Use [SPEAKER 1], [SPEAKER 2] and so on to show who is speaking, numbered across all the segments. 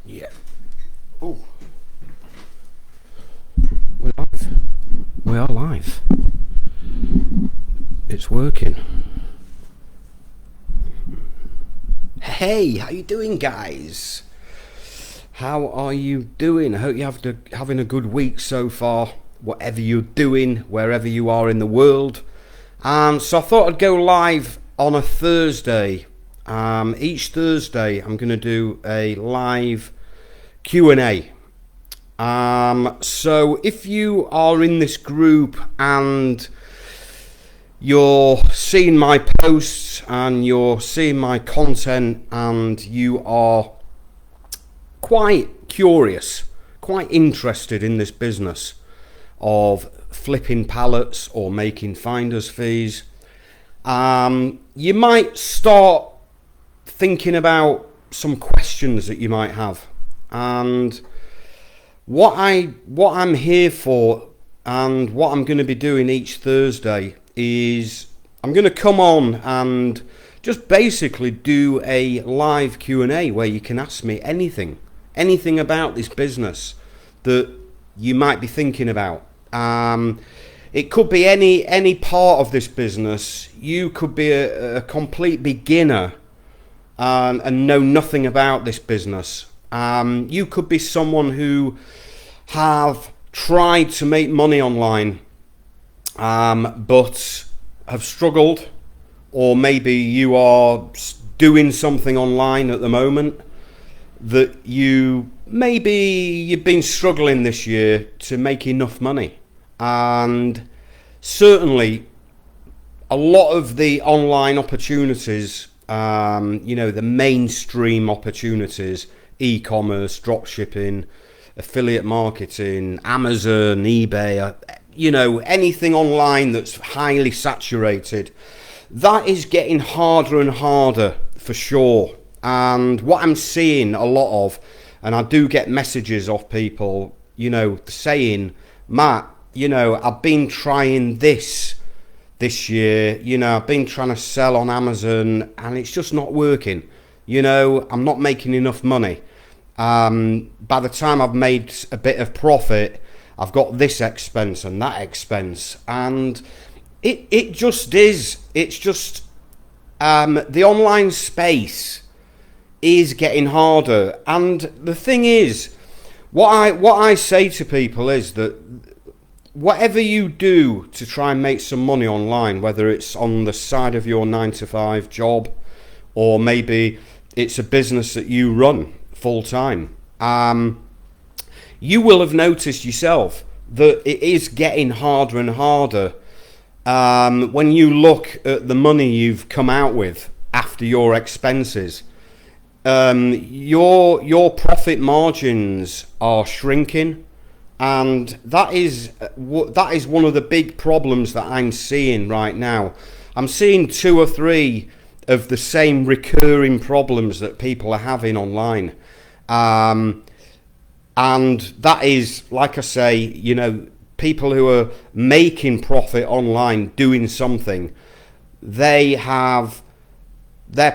[SPEAKER 1] Yeah. Oh. We're live. We are live. It's working. Hey, how you doing, guys? How are you doing? I hope you're having a good week so far, whatever you're doing, wherever you are in the world. So I thought I'd go live on a Thursday. Each Thursday I'm going to do a live Q&A. So if you are in this group and you're seeing my posts and you're seeing my content and you are quite curious, quite interested in this business of flipping pallets or making finder's fees, you might start thinking about some questions that you might have. And what I'm here for and what I'm going to be doing each Thursday is I'm going to come on and just basically do a live Q&A where you can ask me anything about this business that you might be thinking about. It could be any part of this business. You could be a complete beginner and know nothing about this business. You could be someone who have tried to make money online but have struggled, or maybe you are doing something online at the moment that you've been struggling this year to make enough money. And certainly a lot of the online opportunities, the mainstream opportunities, e-commerce, drop shipping, affiliate marketing, Amazon, eBay, anything online that's highly saturated, that is getting harder and harder for sure. And what I'm seeing a lot of, and I do get messages of people, saying, Matt, I've been trying this year, I've been trying to sell on Amazon and it's just not working. I'm not making enough money. By the time I've made a bit of profit, I've got this expense and that expense, and it just is. It's just the online space is getting harder. And the thing is, what I say to people is that whatever you do to try and make some money online, whether it's on the side of your 9-to-5 job, or maybe it's a business that you run full time, you will have noticed yourself that it is getting harder and harder when you look at the money you've come out with after your expenses. Your profit margins are shrinking, and that is one of the big problems that I'm seeing right now. I'm seeing 2 or 3 of the same recurring problems that people are having online. And that is, like I say, people who are making profit online, doing something, their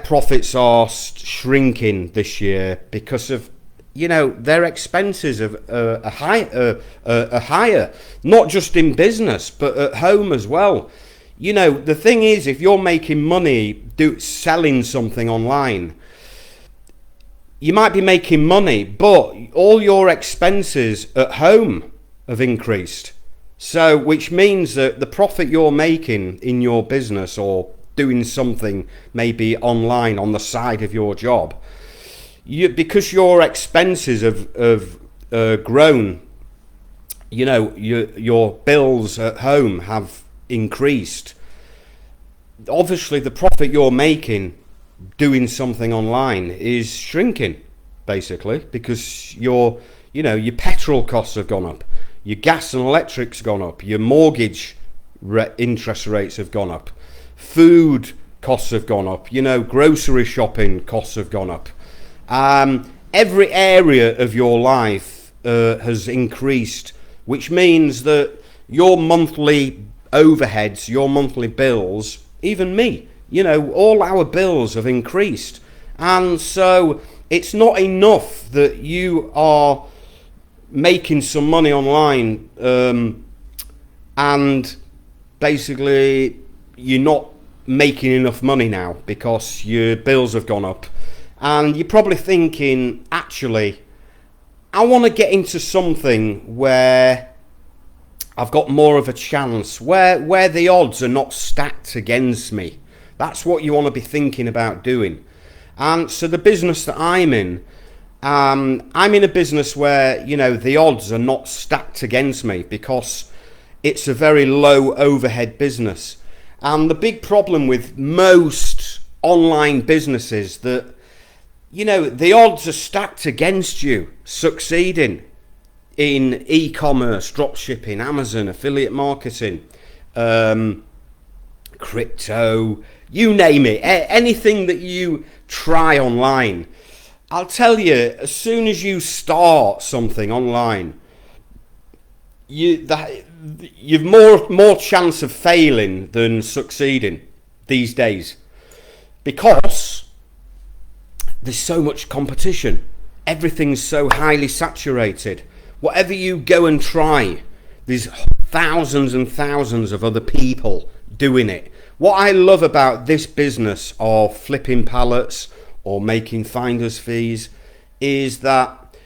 [SPEAKER 1] profits are shrinking this year because of, their expenses are higher, not just in business, but at home as well. The thing is, if you're making money selling something online, you might be making money, but all your expenses at home have increased. So, which means that the profit you're making in your business or doing something maybe online on the side of your job, because your expenses have grown, your bills at home have increased. Obviously, the profit you're making doing something online is shrinking, basically, because your petrol costs have gone up, your gas and electric's gone up, your mortgage interest rates have gone up, food costs have gone up, grocery shopping costs have gone up. Every area of your life has increased, which means that your monthly overheads, your monthly bills, even me, all our bills have increased. And so it's not enough that you are making some money online, and basically you're not making enough money now because your bills have gone up, and you're probably thinking, actually, I want to get into something where I've got more of a chance, where the odds are not stacked against me. That's what you want to be thinking about doing. And so the business that I'm in a business where, the odds are not stacked against me because it's a very low overhead business. And the big problem with most online businesses that, the odds are stacked against you succeeding in e-commerce, dropshipping, Amazon, affiliate marketing, crypto, you name it, anything that you try online. I'll tell you, as soon as you start something online, you've more chance of failing than succeeding these days, because there's so much competition. Everything's so highly saturated. Whatever you go and try, there's thousands and thousands of other people doing it. What I love about this business of flipping pallets or making finder's fees is that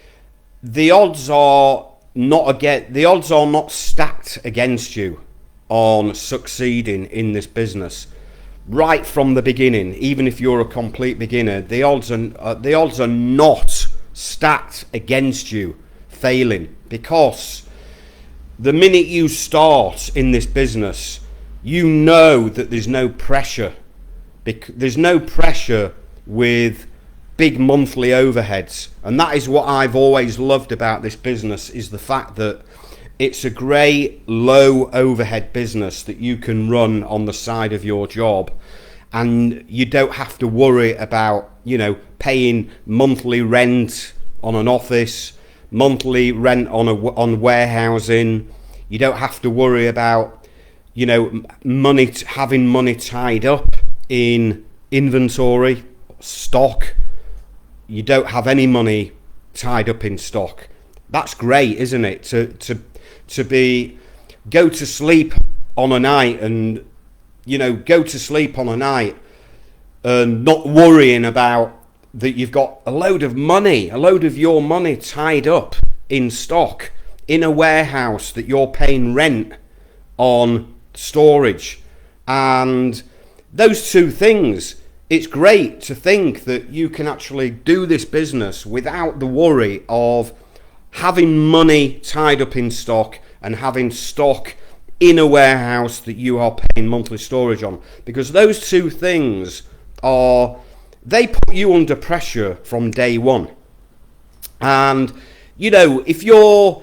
[SPEAKER 1] the odds are not stacked against you on succeeding in this business right from the beginning. Even if you're a complete beginner, the odds are not stacked against you failing, because the minute you start in this business, you know that there's no pressure. There's no pressure with big monthly overheads, and that is what I've always loved about this business, is the fact that it's a great low overhead business that you can run on the side of your job, and you don't have to worry about paying monthly rent on an office, monthly rent on warehousing. You don't have to worry about having money tied up in inventory, stock. You don't have any money tied up in stock. That's great, isn't it? To go to sleep on a night and not worrying about that you've got a load of your money tied up in stock in a warehouse that you're paying rent on storage. And those two things, it's great to think that you can actually do this business without the worry of having money tied up in stock and having stock in a warehouse that you are paying monthly storage on, because those two things they put you under pressure from day one. And if you're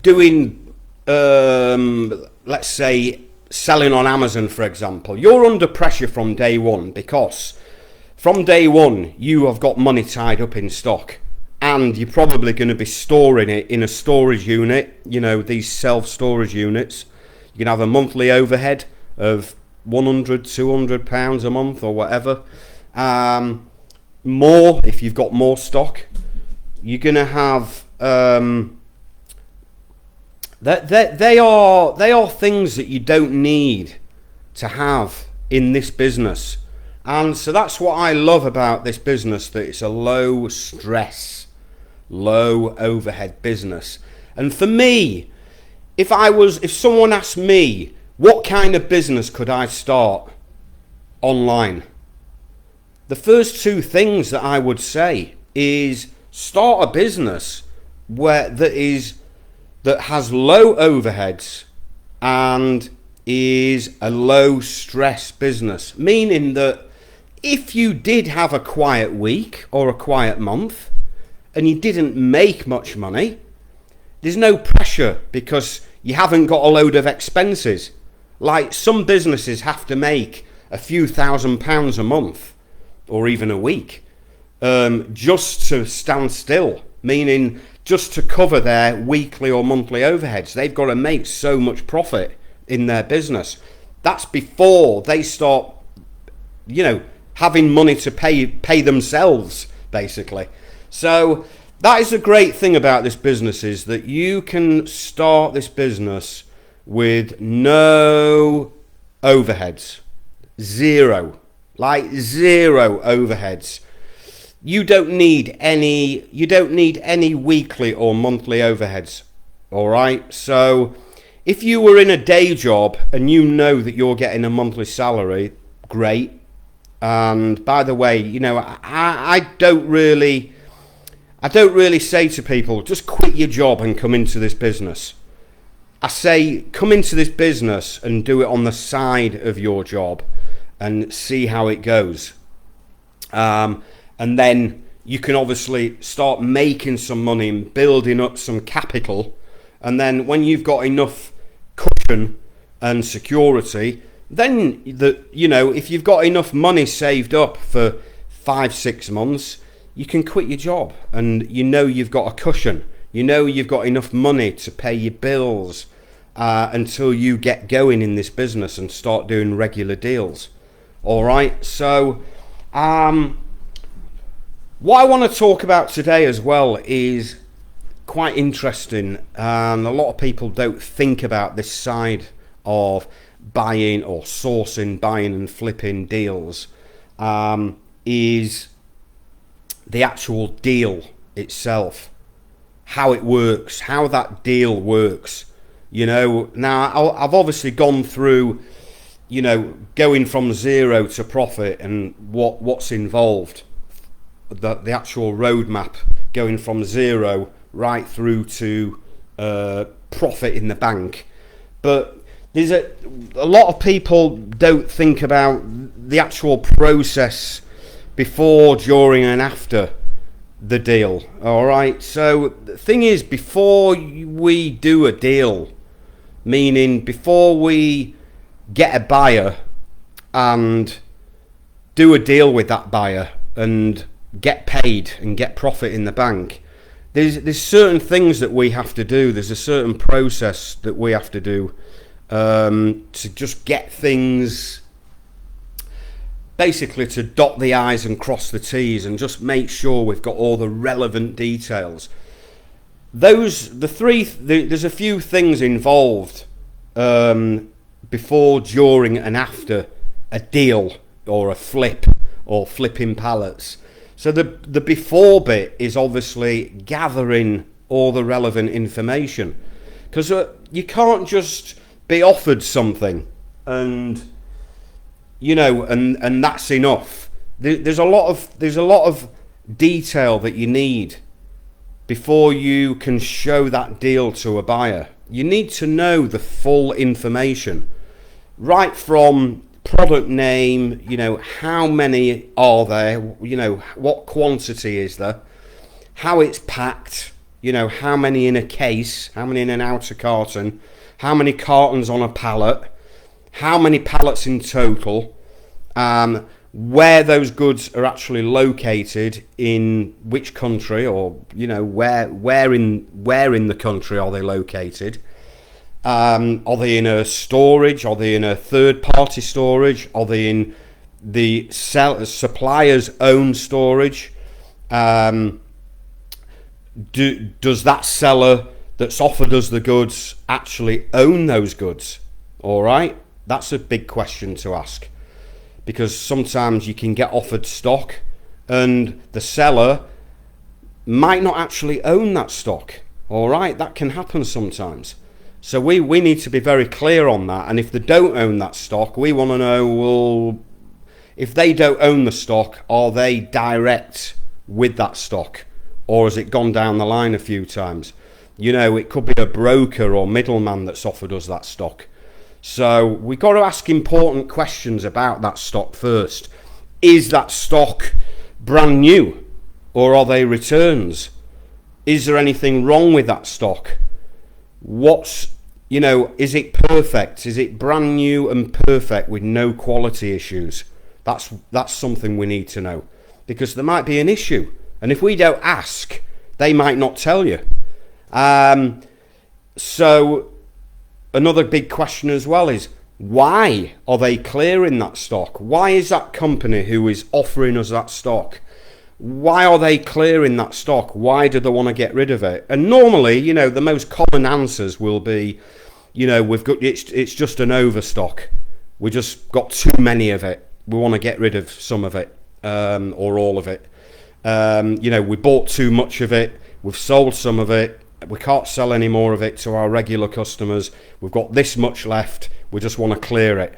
[SPEAKER 1] doing let's say selling on Amazon, for example, you're under pressure from day one, because from day one you have got money tied up in stock, and you're probably going to be storing it in a storage unit, these self-storage units. You can have a monthly overhead of £100-200 a month or whatever, more if you've got more stock. You're going to have they are things that you don't need to have in this business. And so that's what I love about this business, that it's a low stress, low overhead business. And for me, if someone asked me what kind of business could I start online, the first two things that I would say is start a business that has low overheads and is a low stress business, meaning that if you did have a quiet week or a quiet month and you didn't make much money, there's no pressure because you haven't got a load of expenses. Like some businesses have to make a few £1,000s a month or even a week just to stand still, meaning just to cover their weekly or monthly overheads. They've got to make so much profit in their business. That's before they start, having money to pay themselves basically. So that is the great thing about this business, is that you can start this business with no overheads. Zero overheads. You don't need any weekly or monthly overheads. All right. So if you were in a day job and you know that you're getting a monthly salary, great. And by the way, I don't really say to people, just quit your job and come into this business. I say, come into this business and do it on the side of your job and see how it goes. And then you can obviously start making some money and building up some capital. And then when you've got enough cushion and security, then if you've got enough money saved up for 5-6 months, you can quit your job, and you've got a cushion. You've got enough money to pay your bills until you get going in this business and start doing regular deals. All right. So what I want to talk about today as well is quite interesting. A lot of people don't think about this side of buying or sourcing, buying and flipping deals, is the actual deal itself, how it works, how that deal works. Now I've obviously gone through, going from zero to profit and what's involved, the actual roadmap going from zero right through to profit in the bank. But there's a lot of people don't think about the actual process before, during and after the deal. All right. So the thing is, before we do a deal, meaning before we get a buyer and do a deal with that buyer and get paid and get profit in the bank, there's certain things that we have to do. There's a certain process that we have to do to just get things, basically to dot the I's and cross the T's and just make sure we've got all the relevant details. There's a few things involved before, during and after a deal or a flip or flipping pallets. So the before bit is obviously gathering all the relevant information, because you can't just be offered something and and that's enough. There's a lot of detail that you need before you can show that deal to a buyer. You need to know the full information, right from product name, how many are there, what quantity is there, how it's packed, how many in a case, how many in an outer carton, how many cartons on a pallet, how many pallets in total, where those goods are actually located, in which country, or where in the country are they located. Are they in a storage? Are they in a third-party storage? Are they in the supplier's own storage? Does that seller that's offered us the goods actually own those goods? All right, that's a big question to ask, because sometimes you can get offered stock and the seller might not actually own that stock. All right, that can happen sometimes. So we need to be very clear on that. And if they don't own that stock, we want to know, well, if they don't own the stock, are they direct with that stock? Or has it gone down the line a few times? It could be a broker or middleman that's offered us that stock. So we've got to ask important questions about that stock first. Is that stock brand new? Or are they returns? Is there anything wrong with that stock? Is it perfect? Is it brand new and perfect with no quality issues? That's something we need to know, because there might be an issue, and if we don't ask, they might not tell you. So another big question as well is, why are they clearing that stock? Why is that company who is offering us that stock, Why are they clearing that stock? Why do they want to get rid of it? And normally, you know, the most common answers will be, you know, it's just an overstock. We just got too many of it. We want to get rid of some of it, or all of it. You know, we bought too much of it. We've sold some of it. We can't sell any more of it to our regular customers. We've got this much left. We just want to clear it.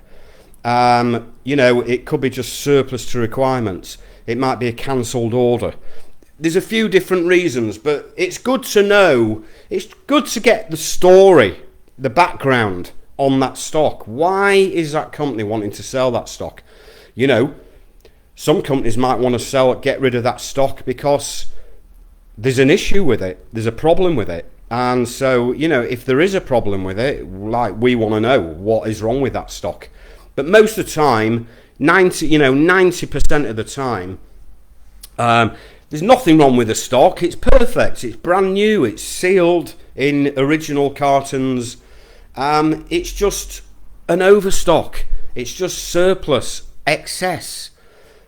[SPEAKER 1] You know, it could be just surplus to requirements. It might be a cancelled order. There's a few different reasons, but it's good to know. It's good to get the story, the background on that stock. Why is that company wanting to sell that stock? You know, some companies might want to get rid of that stock because there's an issue with it. There's a problem with it. And so, you know, if there is a problem with it, like, we want to know what is wrong with that stock. But most of the time, 90% of the time, there's nothing wrong with the stock. It's perfect. It's brand new. It's sealed in original cartons. It's just an overstock. It's just surplus, excess.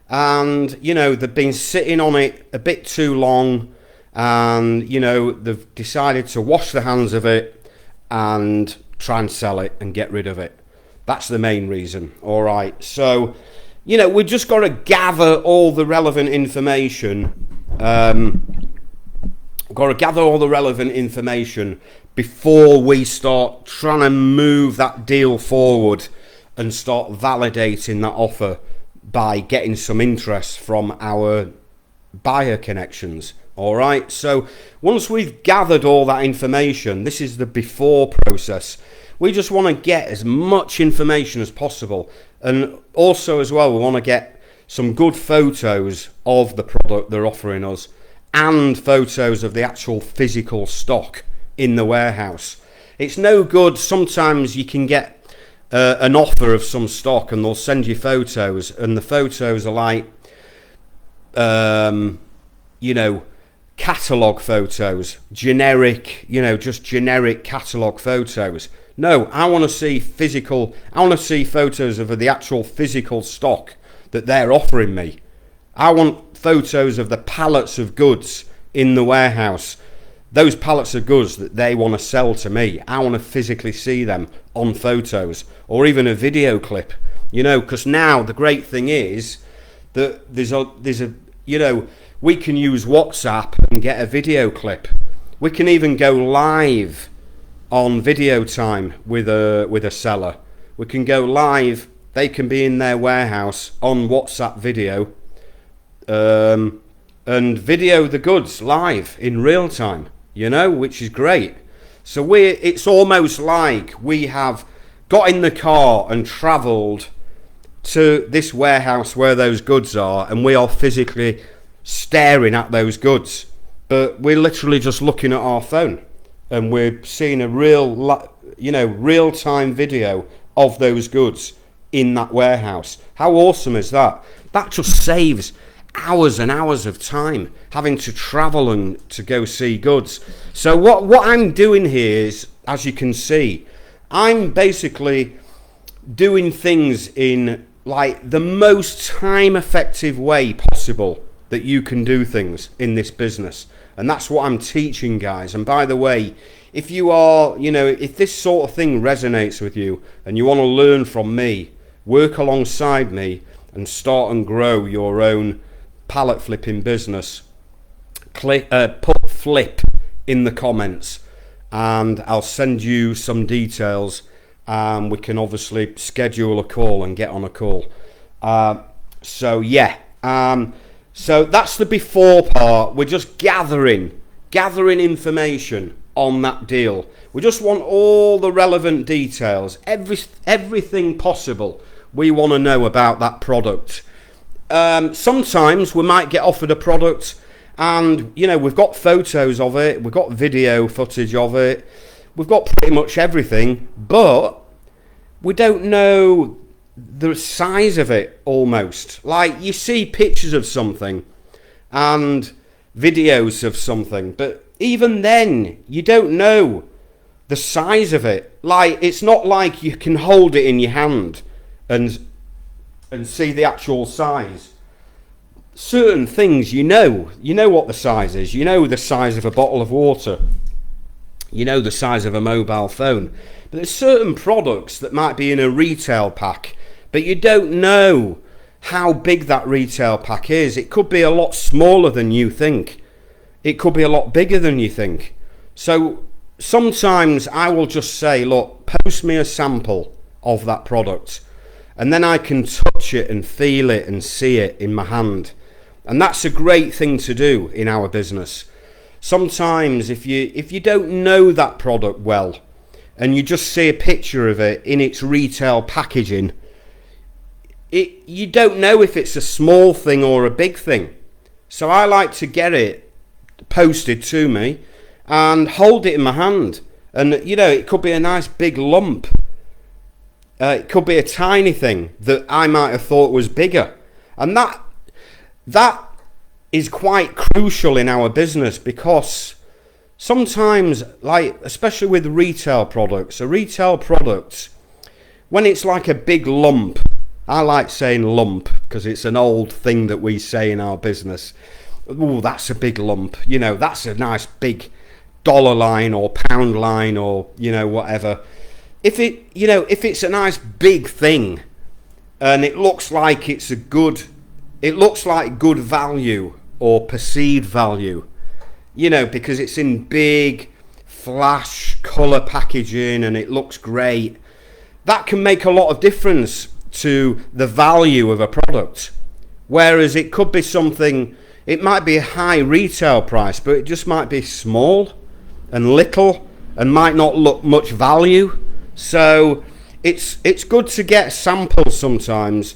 [SPEAKER 1] And, you know, they've been sitting on it a bit too long. And, you know, they've decided to wash their hands of it and try and sell it and get rid of it. That's the main reason. All right. So, you know, we've just got to gather all the relevant information. We've got to gather all the relevant information before we start trying to move that deal forward and start validating that offer by getting some interest from our buyer connections. All right. So once we've gathered all that information, this is the before process. We just want to get as much information as possible. And also as well, we want to get some good photos of the product they're offering us and photos of the actual physical stock in the warehouse. It's no good. Sometimes you can get an offer of some stock and they'll send you photos, and the photos are like, you know, catalogue photos, generic, you know, just generic catalogue photos. No, I want to see photos of the actual physical stock that they're offering me. I want photos of the pallets of goods in the warehouse. Those pallets of goods that they want to sell to me, I want to physically see them on photos or even a video clip, you know, because now the great thing is that there's a, you know, we can use WhatsApp and get a video clip. We can even go live on video time with a seller. We can go live. They can be in their warehouse on WhatsApp video, and video the goods live in real time, you know, which is great. So it's almost like we have got in the car and travelled to this warehouse where those goods are, and we are physically staring at those goods, but we're literally just looking at our phone and we're seeing a real-time video of those goods in that warehouse. How awesome is that? That just saves hours and hours of time having to travel and to go see goods. So what I'm doing here is, as you can see, I'm basically doing things in like the most time effective way possible that you can do things in this business. And that's what I'm teaching, guys. And by the way, if you are, you know, if this sort of thing resonates with you and you want to learn from me, work alongside me and start and grow your own pallet flipping business, put flip in the comments and I'll send you some details. We can obviously schedule a call and get on a call. So yeah, so that's the before part. We're just gathering information on that deal. We just want all the relevant details, everything possible we want to know about that product. Sometimes we might get offered a product and, you know, we've got photos of it, we've got video footage of it, we've got pretty much everything, but we don't know the size of it almost. Like, you see pictures of something and videos of something, but even then you don't know the size of it. Like, it's not like you can hold it in your hand and see the actual size. certain things, you know what the size is. You know the size of a bottle of water. You know the size of a mobile phone. But there's certain products that might be in a retail pack, but you don't know how big that retail pack is. It could be a lot smaller than you think. It could be a lot bigger than you think. So sometimes I will just say, look, post me a sample of that product, and then I can touch it and feel it and see it in my hand. And that's a great thing to do in our business. Sometimes if you don't know that product well, and you just see a picture of it in its retail packaging, you don't know if it's a small thing or a big thing. So I like to get it posted to me and hold it in my hand. And it could be a nice big lump. It could be a tiny thing that I might have thought was bigger. And that is quite crucial in our business, because sometimes, like especially with retail products, when it's like a big lump, I like saying lump because it's an old thing that we say in our business. Oh, that's a big lump. That's a nice big dollar line or pound line or whatever. If it's a nice big thing and it looks like good value or perceived value, because it's in big flash colour packaging and it looks great, that can make a lot of difference to the value of a product. Whereas it could be something, it might be a high retail price, but it just might be small and little and might not look much value. So it's good to get samples sometimes,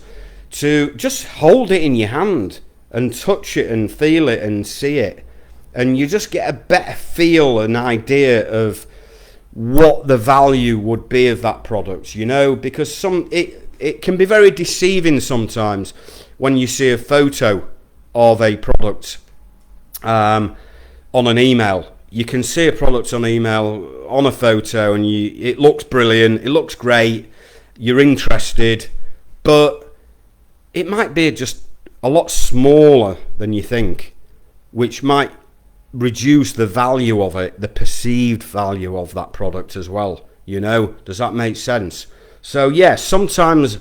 [SPEAKER 1] to just hold it in your hand and touch it and feel it and see it, and you just get a better feel, an idea of what the value would be of that product, because it can be very deceiving sometimes when you see a photo of a product on an email. You can see a product on email, on a photo, and it looks brilliant, it looks great, you're interested, but it might be just a lot smaller than you think, which might reduce the value of it, the perceived value of that product as well. Does that make sense? So yeah, sometimes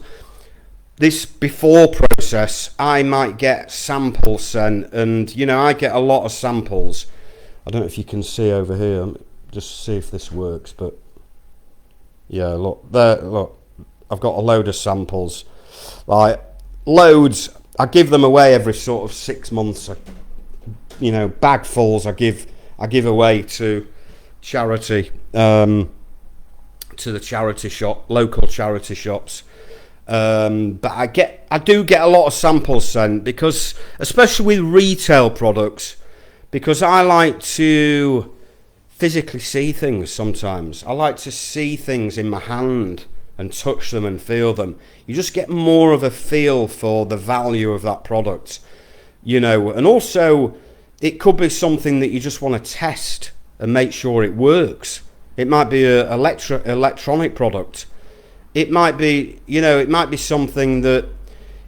[SPEAKER 1] this before process, I might get samples sent, and I get a lot of samples. I don't know if you can see over here, just see if this works, but yeah, look, I've got a load of samples, like loads. I give them away every sort of 6 months, bagfuls I give away to charity, to the charity shop, local charity shops. But I do get a lot of samples sent, because especially with retail products, because I like to physically see things sometimes. I like to see things in my hand and touch them and feel them. You just get more of a feel for the value of that product, and also it could be something that you just want to test and make sure it works. It might be an electronic product. It might be, it might be something that,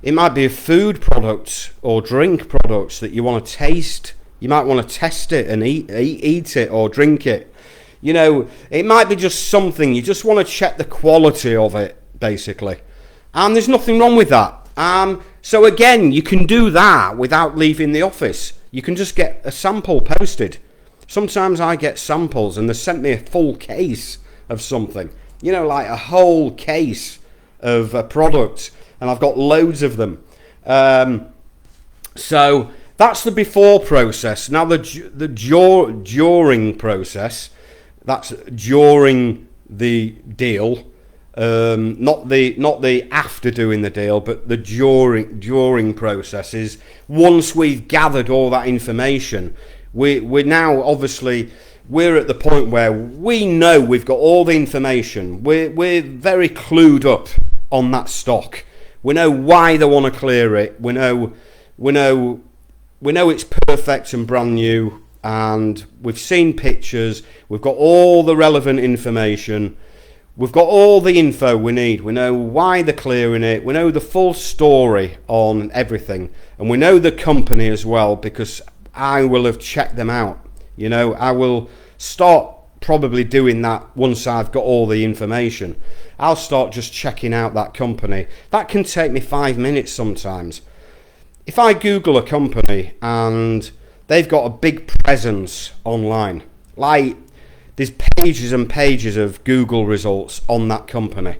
[SPEAKER 1] it might be a food product or drink products that you want to taste. You might want to test it and eat it or drink it. It might be just something, you just want to check the quality of it, basically. And there's nothing wrong with that. So again, you can do that without leaving the office. You can just get a sample posted. Sometimes I get samples and they sent me a full case of something. Like a whole case of a product, and I've got loads of them. So that's the before process. Now the during process, that's during the deal, not the after doing the deal, but the during process is once we've gathered all that information. We're now obviously, we're at the point where we know we've got all the information. We're very clued up on that stock. We know why they want to clear it. We know it's perfect and brand new, and we've seen pictures. We've got all the relevant information. We've got all the info we need. We know why they're clearing it. We know the full story on everything. And we know the company as well, because I will have checked them out. You know, I will start probably doing that once I've got all the information. I'll start just checking out that company. That can take me 5 minutes sometimes. If I Google a company and they've got a big presence online, like there's pages and pages of Google results on that company,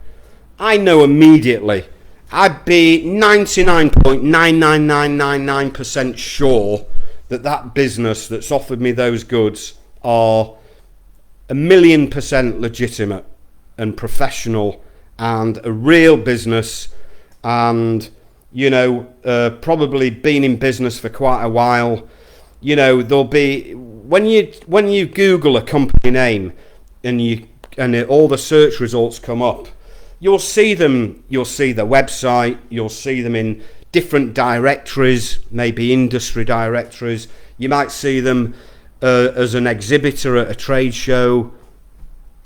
[SPEAKER 1] I know immediately, I'd be 99.99999% sure that that business that's offered me those goods are 1,000,000% legitimate and professional and a real business, and you know, probably been in business for quite a while. You know, there'll be, when you Google a company name and all the search results come up, you'll see them. You'll see the website. You'll see them in different directories, maybe industry directories. You might see them as an exhibitor at a trade show.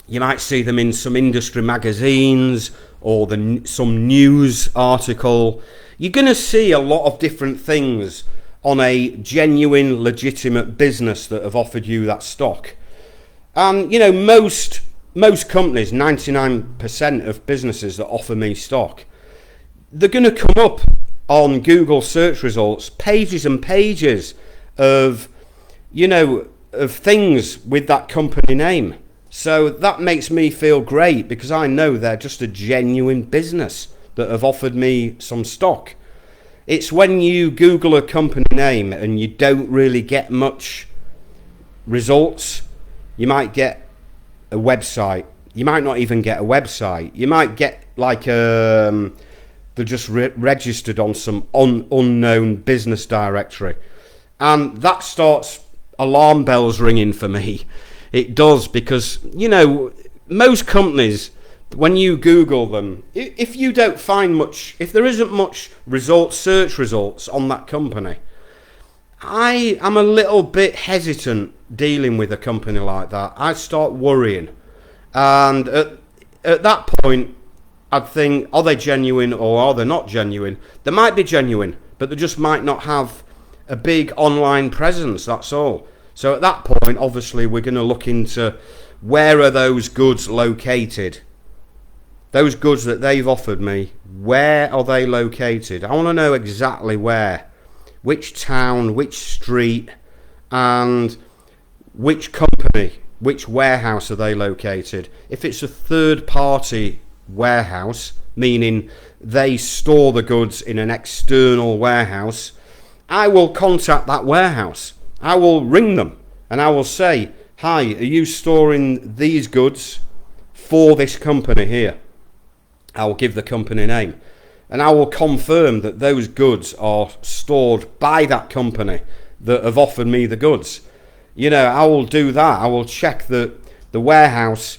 [SPEAKER 1] You might see them in some industry magazines or some news article. You're going to see a lot of different things on a genuine, legitimate business that have offered you that stock. And, you know, most companies, 99% of businesses that offer me stock, they're going to come up on Google search results, pages and pages of, you know, of things with that company name. So that makes me feel great, because I know they're just a genuine business that have offered me some stock. It's when you Google a company name and you don't really get much results. You might get a website. You might not even get a website. You might get like they're just registered on some unknown business directory. And that starts alarm bells ringing for me. It does, because, you know, most companies, when you Google them, if you don't find much, if there isn't much search results on that company, I am a little bit hesitant dealing with a company like that. I start worrying. And at that point, I'd think, are they genuine or are they not genuine? They might be genuine, but they just might not have a big online presence, that's all. So at that point, obviously, we're going to look into where are those goods located. Those goods that they've offered me, where are they located? I want to know exactly where, which town, which street, and which company, which warehouse are they located. If it's a third-party warehouse, meaning they store the goods in an external warehouse, I will contact that warehouse. I will ring them and I will say, hi, are you storing these goods for this company here? I will give the company name and I will confirm that those goods are stored by that company that have offered me the goods. You know, I will do that. I will check that the warehouse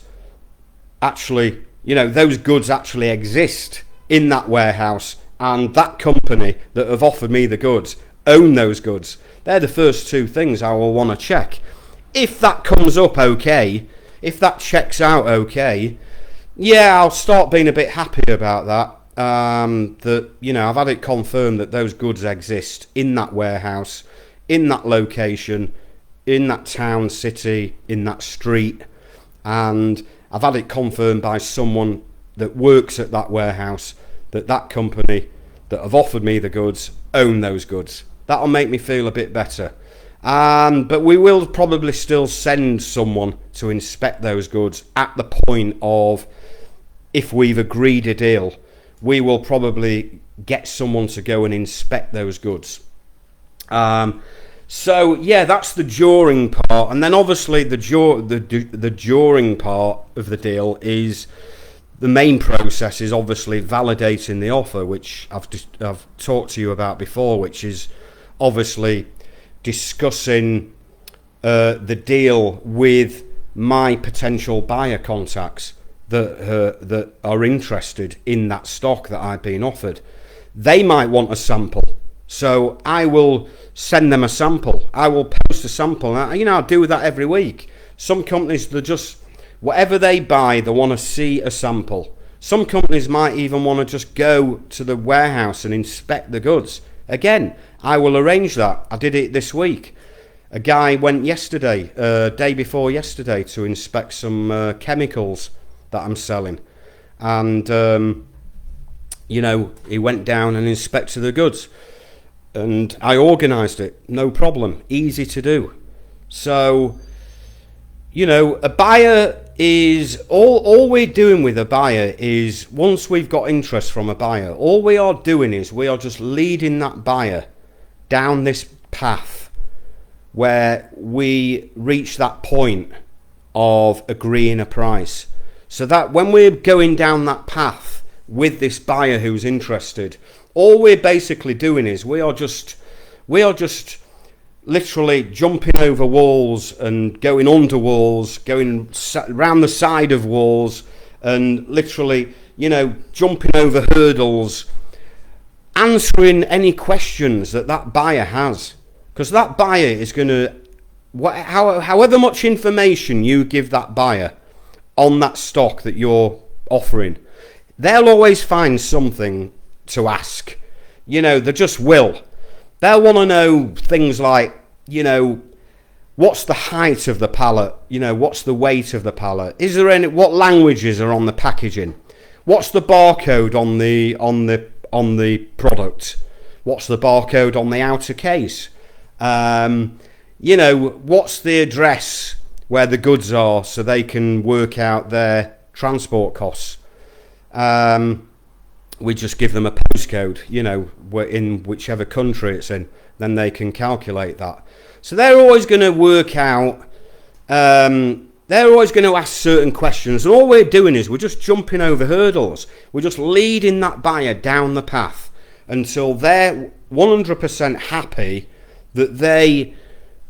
[SPEAKER 1] actually, you know, those goods actually exist in that warehouse, and that company that have offered me the goods own those goods. They're the first two things I will want to check. If that comes up okay, if that checks out okay, yeah, I'll start being a bit happy about that. That, you know, I've had it confirmed that those goods exist in that warehouse, in that location, in that town, city, in that street, and I've had it confirmed by someone that works at that warehouse that that company that have offered me the goods own those goods. That'll make me feel a bit better. But we will probably still send someone to inspect those goods at the point of, if we've agreed a deal, we will probably get someone to go and inspect those goods. So yeah, that's the during part, and then obviously the during part of the deal is the main process is obviously validating the offer, which I've talked to you about before, which is obviously discussing the deal with my potential buyer contacts that are interested in that stock that I've been offered. They might want a sample, so I will send them a sample. I will post a sample. You know, I do that every week. Some companies, they just Whatever they buy, they want to see a sample. Some companies might even want to just go to the warehouse and inspect the goods. Again, I will arrange that. I did it this week. A guy went yesterday, day before yesterday, to inspect some chemicals that I'm selling. And, he went down and inspected the goods. And I organised it, no problem, easy to do. So, a buyer is, all we're doing with a buyer is, once we've got interest from a buyer, all we are doing is we are just leading that buyer down this path where we reach that point of agreeing a price. So that when we're going down that path with this buyer who's interested, all we're basically doing is we are just literally jumping over walls and going under walls, going around the side of walls, and literally, jumping over hurdles, answering any questions that buyer has. Because that buyer is going to, however much information you give that buyer on that stock that you're offering, they'll always find something to ask. They just will. They'll want to know things like, what's the height of the pallet? What's the weight of the pallet? Is there what languages are on the packaging? What's the barcode on the product? What's the barcode on the outer case? What's the address where the goods are, so they can work out their transport costs? We just give them a postcode, in whichever country it's in, then they can calculate that. So they're always going to work out, they're always going to ask certain questions, and all we're doing is we're just jumping over hurdles. We're just leading that buyer down the path until they're 100% happy that they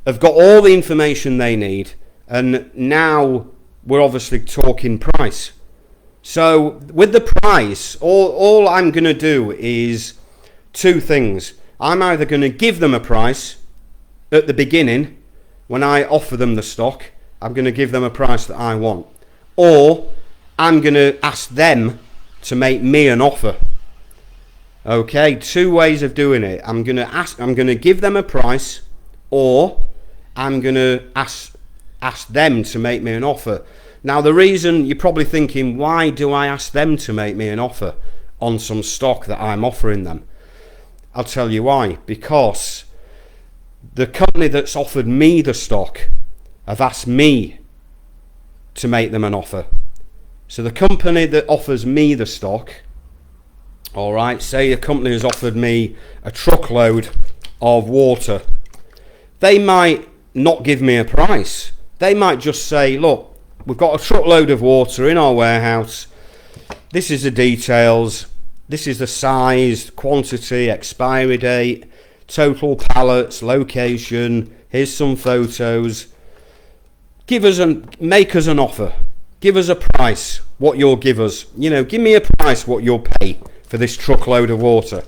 [SPEAKER 1] have got all the information they need, and now we're obviously talking price. So with the price, all I'm going to do is two things. I'm either going to give them a price at the beginning when I offer them the stock. I'm going to give them a price that I want, or I'm going to ask them to make me an offer. Okay, two ways of doing it. I'm going to give them a price, or I'm going to ask them to make me an offer. Now, the reason you're probably thinking, why do I ask them to make me an offer on some stock that I'm offering them? I'll tell you why. Because the company that's offered me the stock have asked me to make them an offer. So the company that offers me the stock, all right, say a company has offered me a truckload of water, they might not give me a price. They might just say, look, we've got a truckload of water in our warehouse. This is the details. This is the size, quantity, expiry date, total pallets, location. Here's some photos. Make us an offer. Give us a price, what you'll give us. Give me a price, what you'll pay for this truckload of water.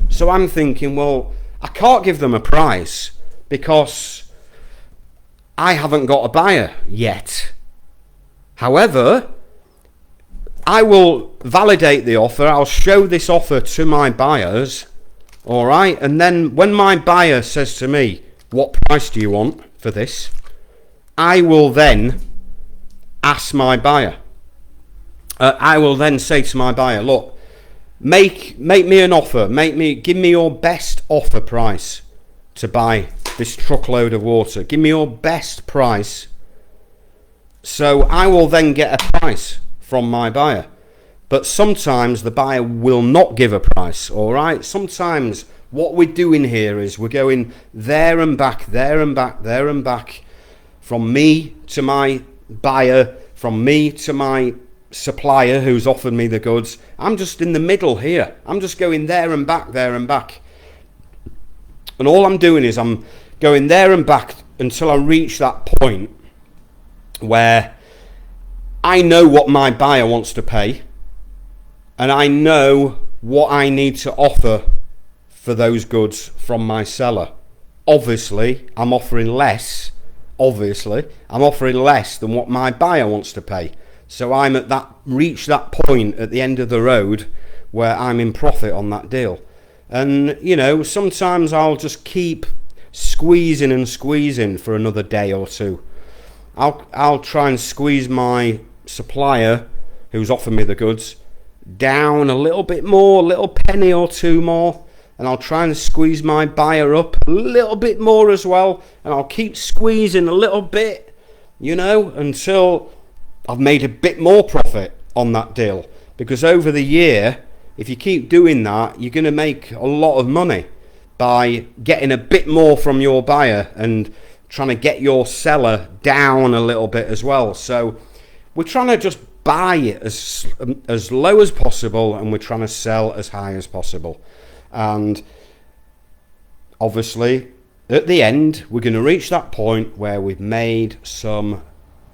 [SPEAKER 1] So I'm thinking, well, I can't give them a price because I haven't got a buyer yet. However, I will validate the offer. I'll show this offer to my buyers. All right. And then when my buyer says to me, what price do you want for this? I will then ask my buyer. I will then say to my buyer, look, make me an offer. Give me your best offer price to buy this truckload of water. Give me your best price. So I will then get a price from my buyer. But sometimes the buyer will not give a price, all right? Sometimes what we're doing here is we're going there and back, there and back, there and back, from me to my buyer, from me to my supplier who's offered me the goods. I'm just in the middle here. I'm just going there and back, there and back. And all I'm doing is I'm going there and back until I reach that point where I know what my buyer wants to pay, and I know what I need to offer for those goods from my seller. Obviously, I'm offering less obviously, I'm offering less than what my buyer wants to pay. So I'm at reach that point at the end of the road where I'm in profit on that deal. And, sometimes I'll just keep squeezing and squeezing for another day or two. I'll try and squeeze my supplier who's offered me the goods down a little bit more, a little penny or two more, and I'll try and squeeze my buyer up a little bit more as well, and I'll keep squeezing a little bit, until I've made a bit more profit on that deal. Because over the year, if you keep doing that, you're going to make a lot of money by getting a bit more from your buyer and trying to get your seller down a little bit as well. So we're trying to just buy as low as possible, and we're trying to sell as high as possible. And obviously, at the end, we're going to reach that point where we've made some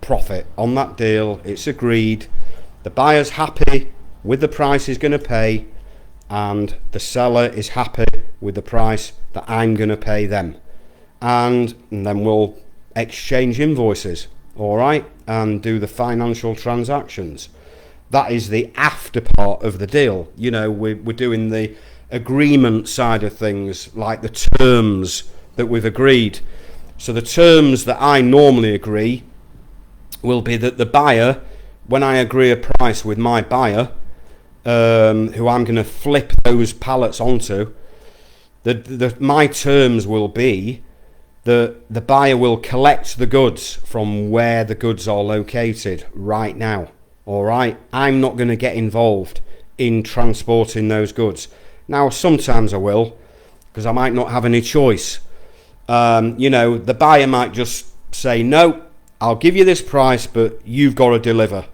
[SPEAKER 1] profit on that deal. It's agreed. The buyer's happy with the price he's going to pay, and the seller is happy with the price that I'm going to pay them. And then we'll exchange invoices, all right, and do the financial transactions. That is the after part of the deal. We're doing the agreement side of things, like the terms that we've agreed. So the terms that I normally agree will be that the buyer, when I agree a price with my buyer, who I'm going to flip those pallets onto, my terms will be that the buyer will collect the goods from where the goods are located right now. All right, I'm not going to get involved in transporting those goods. Now, sometimes I will, because I might not have any choice. The buyer might just say, no, I'll give you this price, but you've got to deliver.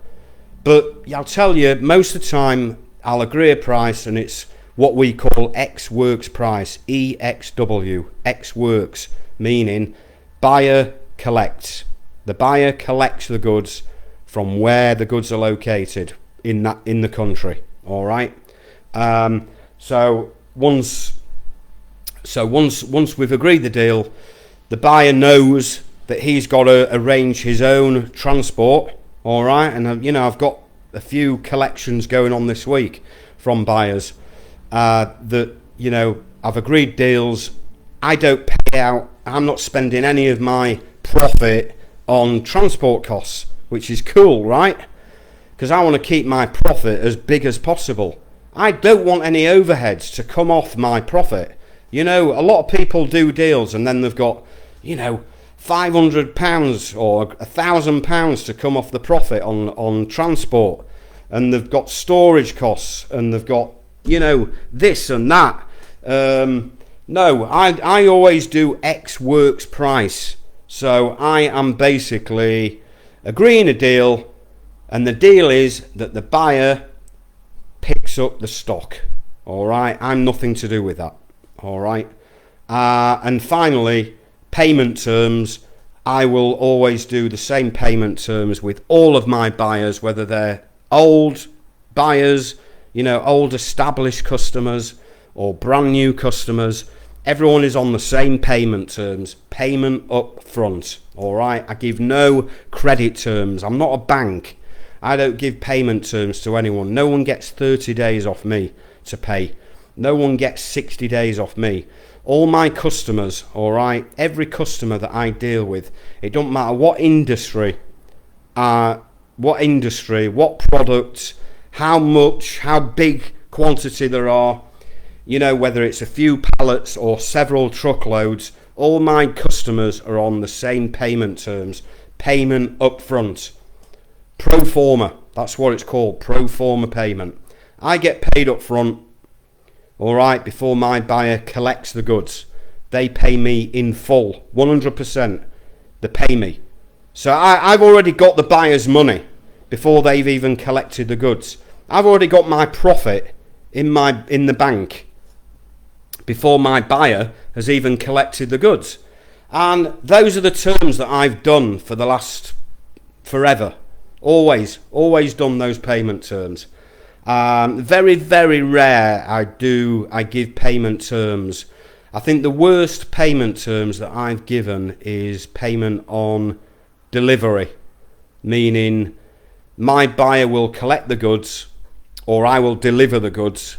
[SPEAKER 1] But I'll tell you, most of the time, I'll agree a price, and it's what we call X works price, EXW, X works, meaning buyer collects. The buyer collects the goods from where the goods are located in the country. All right. So once we've agreed the deal, the buyer knows that he's got to arrange his own transport. All right, and I've got a few collections going on this week from buyers that I've agreed deals. I don't pay out. I'm not spending any of my profit on transport costs, which is cool, right? Because I want to keep my profit as big as possible. I don't want any overheads to come off my profit. A lot of people do deals and then they've got, £500 or £1,000 to come off the profit on transport, and they've got storage costs, and they've got this and that. No, I always do X works price. So I am basically agreeing a deal, and the deal is that the buyer picks up the stock. All right, I'm nothing to do with that. All right, and finally, payment terms. I will always do the same payment terms with all of my buyers, whether they're old buyers, old established customers, or brand new customers. Everyone is on the same payment terms, payment up front. All right, I give no credit terms. I'm not a bank. I don't give payment terms to anyone. No one gets 30 days off me to pay. No one gets 60 days off me. All my customers, all right, every customer that I deal with, it don't matter what industry, what product, how much, how big quantity there are, whether it's a few pallets or several truckloads, all my customers are on the same payment terms, payment up front. Pro forma, that's what it's called, pro forma payment. I get paid up front, all right, before my buyer collects the goods. They pay me in full, 100%. They pay me. So I've already got the buyer's money before they've even collected the goods. I've already got my profit in the bank before my buyer has even collected the goods. And those are the terms that I've done for the last forever. Always done those payment terms. Very, very rare I give payment terms I think the worst payment terms that I've given is payment on delivery, meaning my buyer will collect the goods or I will deliver the goods.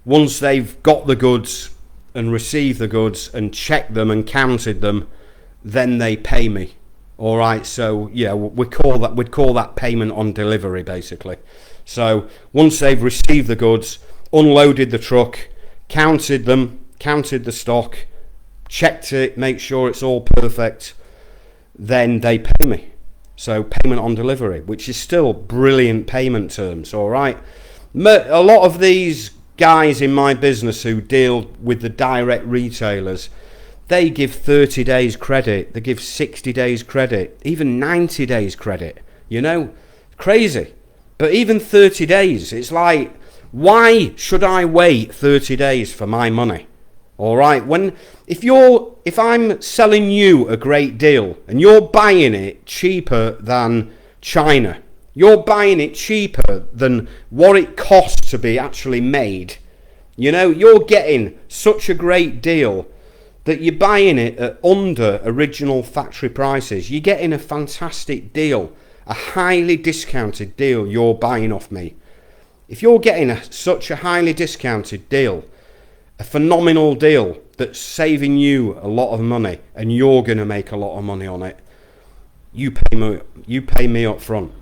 [SPEAKER 1] Once they've got the goods and received the goods and checked them and counted them, then they pay me. All right, so yeah, we'd call that payment on delivery, basically. So once they've received the goods, unloaded the truck, counted them, counted the stock, checked it, make sure it's all perfect, then they pay me. So payment on delivery, which is still brilliant payment terms. All right, a lot of these guys in my business who deal with the direct retailers, they give 30 days credit, they give 60 days credit, even 90 days credit, you know, crazy. But even 30 days, it's like, why should I wait 30 days for my money? All right, if I'm selling you a great deal and you're buying it cheaper than China, you're buying it cheaper than what it costs to be actually made, you know, you're getting such a great deal that you're buying it at under original factory prices. You're getting a fantastic deal, a highly discounted deal you're buying off me. If you're getting such a highly discounted deal, a phenomenal deal that's saving you a lot of money and you're going to make a lot of money on it, you pay me up front.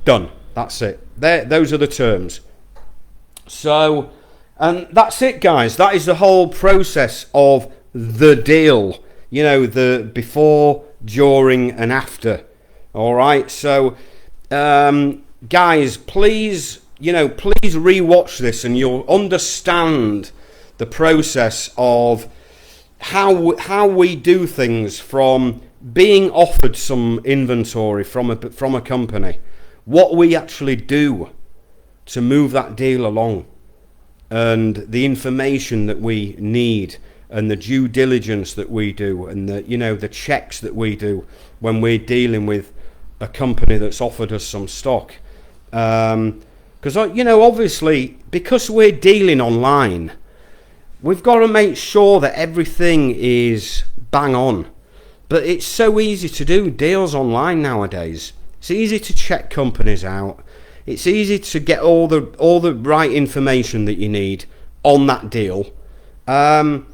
[SPEAKER 1] Done. That's it. Those are the terms. So, and that's it, guys. That is the whole process of the deal, you know, the before, during and after. All right, so guys, please rewatch this and you'll understand the process of how we do things, from being offered some inventory from a company, what we actually do to move that deal along, and the information that we need, and the due diligence that we do, and the checks that we do when we're dealing with a company that's offered us some stock. Because obviously, because we're dealing online, we've got to make sure that everything is bang on. But it's so easy to do deals online nowadays. It's easy to check companies out. It's easy to get all the right information that you need on that deal. And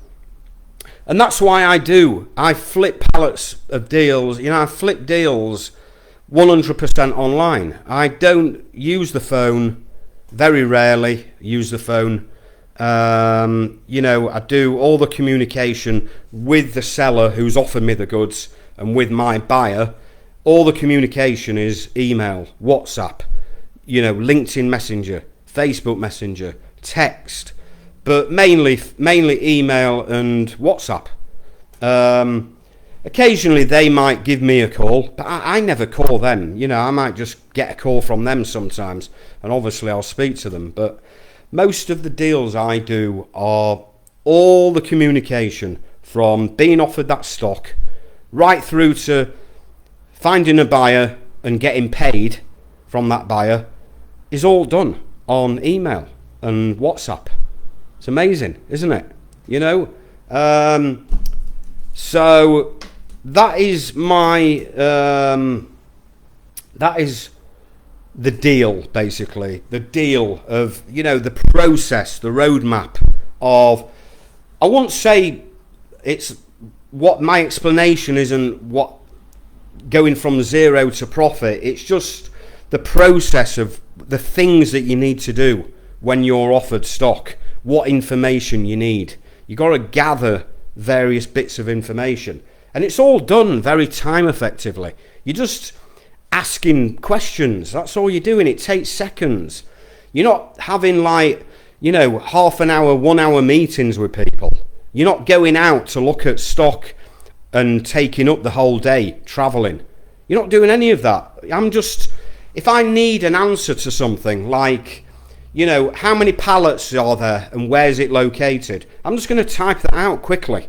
[SPEAKER 1] that's why I flip pallets of deals. You know, I flip deals 100% online. I don't use the phone, very rarely use the phone. I do all the communication with the seller who's offered me the goods and with my buyer. All the communication is email, WhatsApp, LinkedIn Messenger, Facebook Messenger, text, but mainly email and WhatsApp. Occasionally they might give me a call, but I never call them. I might just get a call from them sometimes, and obviously I'll speak to them. But most of the deals I do are all the communication from being offered that stock right through to finding a buyer and getting paid from that buyer is all done on email and WhatsApp. It's amazing, isn't it? So that is that is the deal, basically. The deal of, the process, the roadmap of, I won't say it's what my explanation isn't what going from zero to profit. It's just the process of the things that you need to do when you're offered stock, what information you need. You got to gather various bits of information, and it's all done very time effectively. You're just asking questions. That's all you're doing. It takes seconds. You're not having half an hour, 1 hour meetings with people. You're not going out to look at stock and taking up the whole day traveling. You're not doing any of that. If I need an answer to something like, how many pallets are there and where's it located, I'm just going to type that out quickly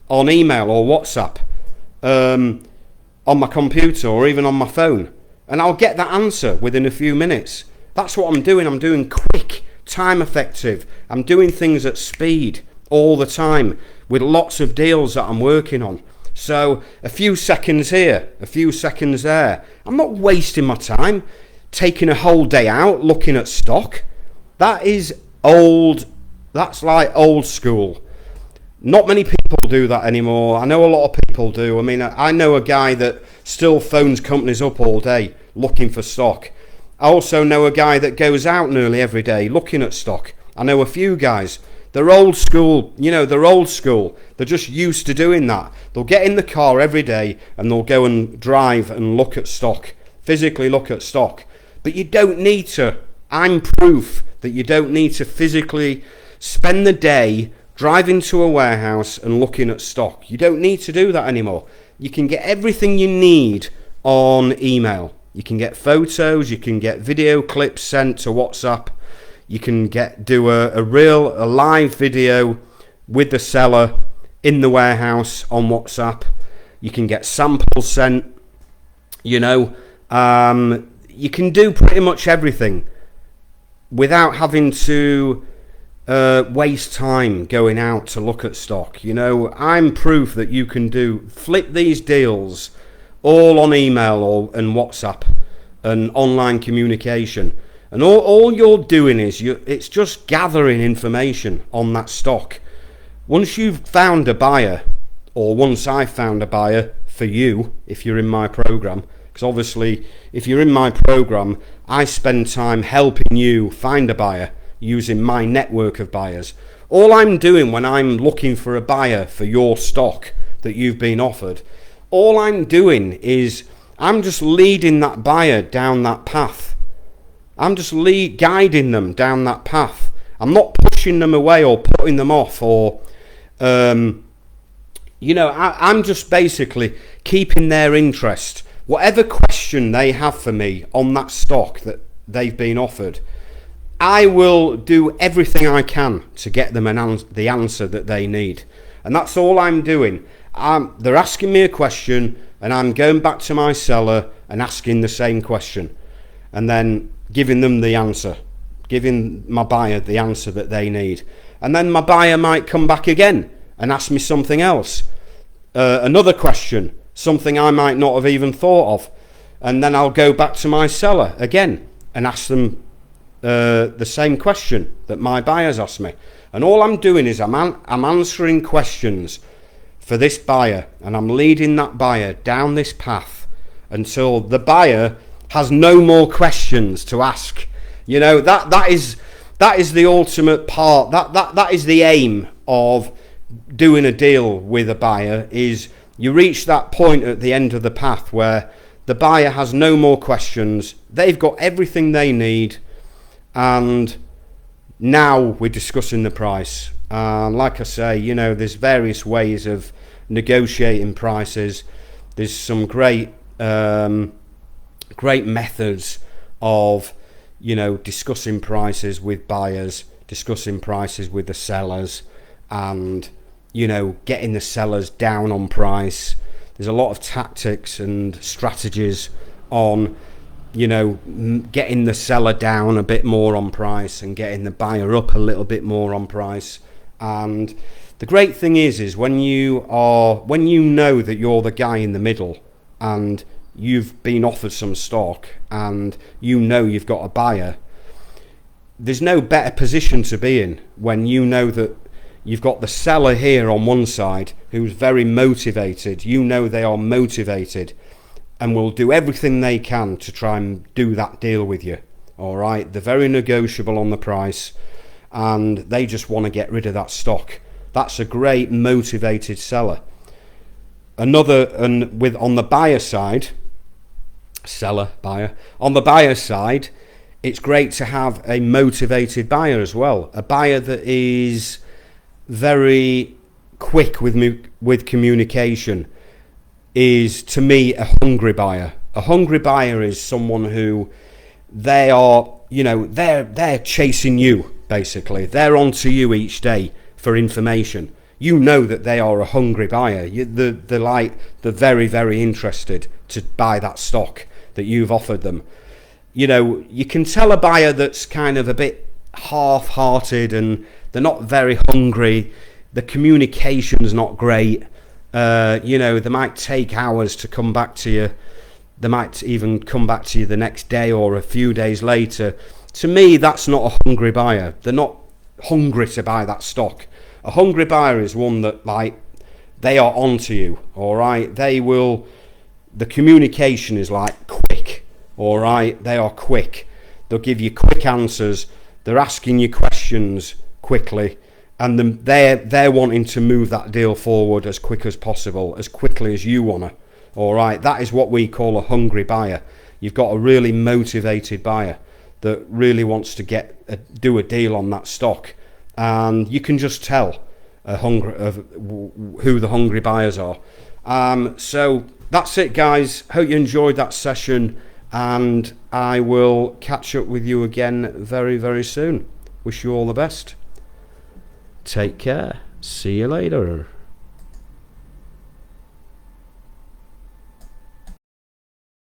[SPEAKER 1] on email or WhatsApp, on my computer or even on my phone, and I'll get that answer within a few minutes. That's what I'm doing. I'm doing quick, time effective. I'm doing things at speed all the time with lots of deals that I'm working on. So a few seconds here, a few seconds there. I'm not wasting my time taking a whole day out looking at stock. That is old. That's like old school. Not many people do that anymore. I know a lot of people do. I mean, I know a guy that still phones companies up all day looking for stock. I also know a guy that goes out nearly every day looking at stock. I know a few guys. They're old school. They're old school. They're just used to doing that. They'll get in the car every day and they'll go and drive and look at stock, physically look at stock. But you don't need to. I'm proof that you don't need to physically spend the day driving to a warehouse and looking at stock. You don't need to do that anymore. You can get everything you need on email. You can get photos, you can get video clips sent to WhatsApp. You can do a live video with the seller in the warehouse on WhatsApp. You can get samples sent. You can do pretty much everything without having to waste time going out to look at stock. I'm proof that you can flip these deals all on email and WhatsApp and online communication. And all you're doing is it's just gathering information on that stock. Once you've found a buyer, or once I've found a buyer for you, if you're in my program, because obviously if you're in my program, I spend time helping you find a buyer using my network of buyers. All I'm doing when I'm looking for a buyer for your stock that you've been offered, all I'm doing is I'm just leading that buyer down that path. I'm just guiding them down that path. I'm not pushing them away or putting them off or, I'm just basically keeping their interest. Whatever question they have for me on that stock that they've been offered, I will do everything I can to get them the answer that they need. And that's all I'm doing. They're asking me a question and I'm going back to my seller and asking the same question. And then giving them the answer, giving my buyer the answer that they need. And then my buyer might come back again and ask me something else, another question, something I might not have even thought of. And then I'll go back to my seller again and ask them the same question that my buyers asked me. And all I'm doing is I'm answering questions for this buyer, and I'm leading that buyer down this path until the buyer has no more questions to ask. That is the ultimate part. That is the aim of doing a deal with a buyer, is you reach that point at the end of the path where the buyer has no more questions. They've got everything they need, and now we're discussing the price. Like I say, there's various ways of negotiating prices. There's some great methods of discussing prices with buyers, discussing prices with the sellers, and getting the sellers down on price. There's a lot of tactics and strategies on getting the seller down a bit more on price and getting the buyer up a little bit more on price. And the great thing is when you know that you're the guy in the middle and you've been offered some stock and you've got a buyer, there's no better position to be in when you know that you've got the seller here on one side who's very motivated. They are motivated and will do everything they can to try and do that deal with you. All right, they're very negotiable on the price and they just want to get rid of that stock. That's a great motivated seller. On the buyer side, on the buyer side, it's great to have a motivated buyer as well. A buyer that is very quick with communication is, to me, a hungry buyer. A hungry buyer is someone who they're chasing you, basically. They're onto you each day for information. That they are a hungry buyer. They're very, very interested to buy that stock that you've offered them. You can tell a buyer that's kind of a bit half-hearted and they're not very hungry the communication's not great. You know, they might take hours to come back to you. They might even come back to you the next day or a few days later. To me, that's not a hungry buyer. They're not hungry to buy that stock. A hungry buyer is one that, like, they are onto you, all right? They will, the communication is like quick, all right? They are quick. They'll give you quick answers. They're asking you questions quickly, and they're wanting to move that deal forward as quick as possible, as quickly as you want to, all right? That is what we call a hungry buyer. You've got a really motivated buyer that really wants to do a deal on that stock, and you can just tell who the hungry buyers are. So that's it, guys. Hope you enjoyed that session, and I will catch up with you again very, very soon. Wish you all the best. Take care. See you later.